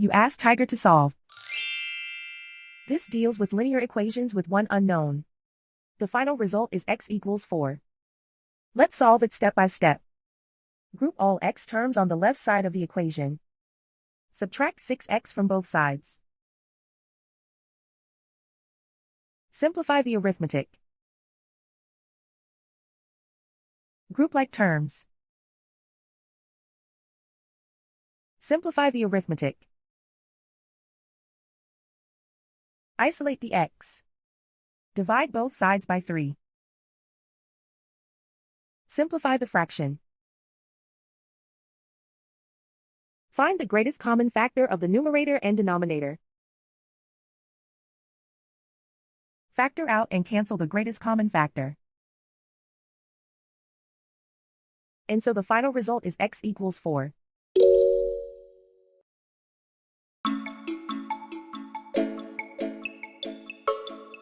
You ask Tiger to solve. This deals with linear equations with one unknown. The final result is x equals 4. Let's solve it step by step. Group all x terms on the left side of the equation. Subtract 6x from both sides. Simplify the arithmetic. Group like terms. Simplify the arithmetic. Isolate the x. Divide both sides by 3. Simplify the fraction. Find the greatest common factor of the numerator and denominator. Factor out and cancel the greatest common factor. And so the final result is x equals 4.